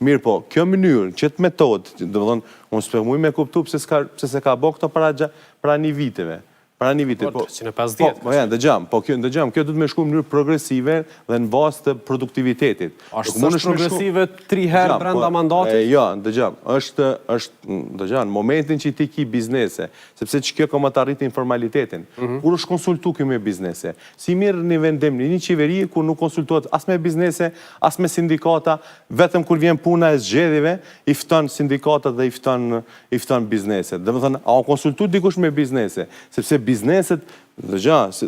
Mirë po, kjo mënyrë, qëtë metodë, dhe më thonë, unë s'përmuj me kuptu pëse se ka bo këto para një viteve. Para një vite. Po, 350. Po, janë, dëgjam, kjo du të me shku në mënyrë progresive dhe në bazë të produktivitetit. Ashtë është progresive 3 herë brenda mandatit? Jo, dëgjam, në momentin që ti ki biznese, sepse që kjo ka më të arritë informalitetin, kur është konsultu kjo me biznese, si mirë një vendim, një qeveri ku nuk konsultuat as me biznese, as me sindikata, vetëm kur vjen puna e zgjedhjeve, i fton sindikatat dhe i fton bizneset. Dhe më thënë, a konsultu dikush me biznese, sepse bizneset, dhe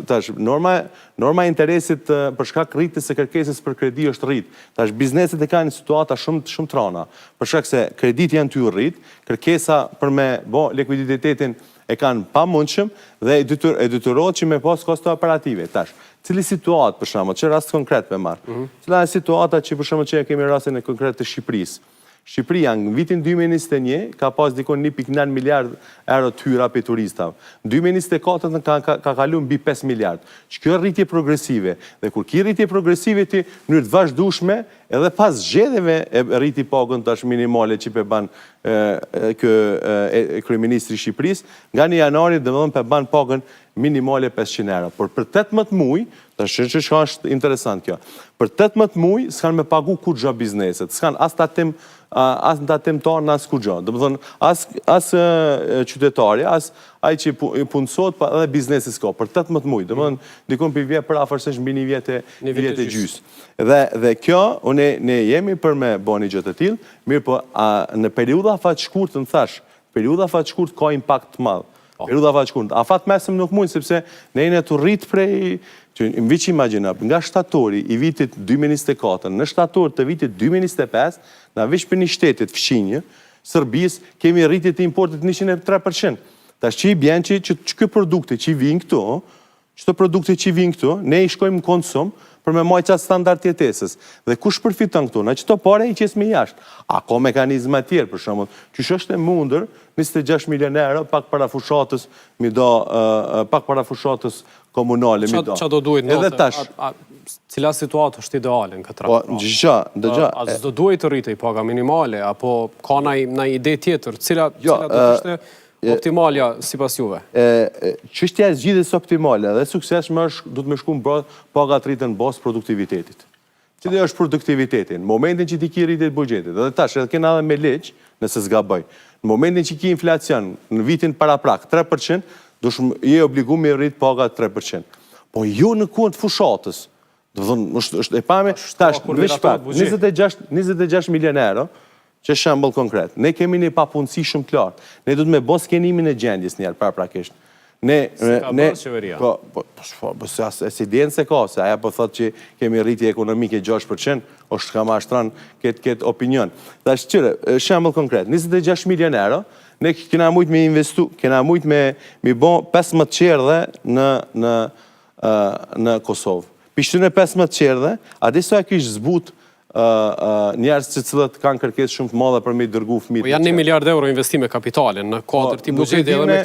tash, norma interesit për shkak rritjes së kërkesës për kredi është rrit. Tash, bizneset e ka një situata shumë trana, për shkak se kredit janë ty rrit, kërkesa për me bo likuiditetin e kanë pa mundshëm dhe e detyrohet që me pas kosto operative. Tash, cili situatë, për shembull, që rast konkret me marr. Cila është situata që për shembull që kemi rastin e konkret të Shqipërisë. Shqipëria në vitin 2021 ka pas dikon 1.9 miliard euro të hyra për turistave. Në 2024 ka kalu mbi 5 miliard. Që kjo rritje progresive. Dhe kur ki rritje progresive ti në të vazhdueshme edhe pas zgjedhjeve e rriti pagën tash minimale që pe ban kryeministri i Shqipërisë, nga një janari dhe më dhëmë pe ban pagën minimale 500 euro. Por për 18 muj, që është interesant kjo, për 18 muj s'kan me pagu kur gjo bizneset, s'kan as në tatim tonë, në as kur gjo. Dhe më thënë, as qytetari, as aj që punësot, edhe biznesi s'ko, për 18 muj. Dhe më thënë, dikun për vje për afërsesh mbi një vjetë e gjysë. Dhe kjo, ne jemi për me bo një gjëtë të tilë, mirë po në periuda fatë shkurt, në thash, periuda fatë shkurt ka impact të madhë. Periuda fatë shkurt. A fatë mesëm nuk mujnë, sepse ne jene të rritë prej, në vitë që imagina, nga shtatori i vitit 2024, në shtator të vitit 2025, në vishë për një shtetit fshinjë, Sërbis, kemi rritit të importit 103%. Ta që i bjen që këtë produkte që i vinë këtu, qëto produkte që i vinë këtu, ne i shkojmë në konsum për me majtë qatë standart tjetesës. Dhe kush përfiton këtu? Në qëto pare i qesë me jashtë. A ka mekanizma tjerë, për shumë, që është e mundër, 26 milion euro, pak para fushatës, pak para fushatës komunale. Qa do duhet në cila situatë është ideale në këtë raport? A zdo duhet të rritë i paga minimale, apo ka na ide tjetër? Cila do të është optimalja si pas juve? Qështja e zgjidhjes optimale dhe sukseshme është du të me shku në paga të rritën bas produktivitetit. Cili është produktivitetin? Në momentin që ti ki rritit bugjetit, dhe tash edhe kena dhe me leq, nëse s'gaboj, në momentin që ki inflacion në vitin para prak 3%, je obligu me rrit paga 3%. Po ju në kund fushatës, është e pame, tash, në veç pak, 26 milion euro, që është shembol konkret. Ne kemi një papunësi shumë të lartë. Ne du të me bo skenimin e gjendjes njerë, prakisht. Se ka bërë qeveria? Po, si djenë se ka, se aja po thot që kemi rritje ekonomike 6%, është ka ma ashtran këtë opinion. Dhe është qëre, shembol konkret, 26 milion euro, ne kena mujtë me investu, kena mujtë me bo 15 qerdhe në Kosovë. Pishtu në 15 qerdhe, a diso e kishë zbut njerës që cilët kanë kërkes shumë të madhe për me i dërgu fëmijët. Janë 1 miliard euro investime kapitale në 4 ti bugjeti edhe me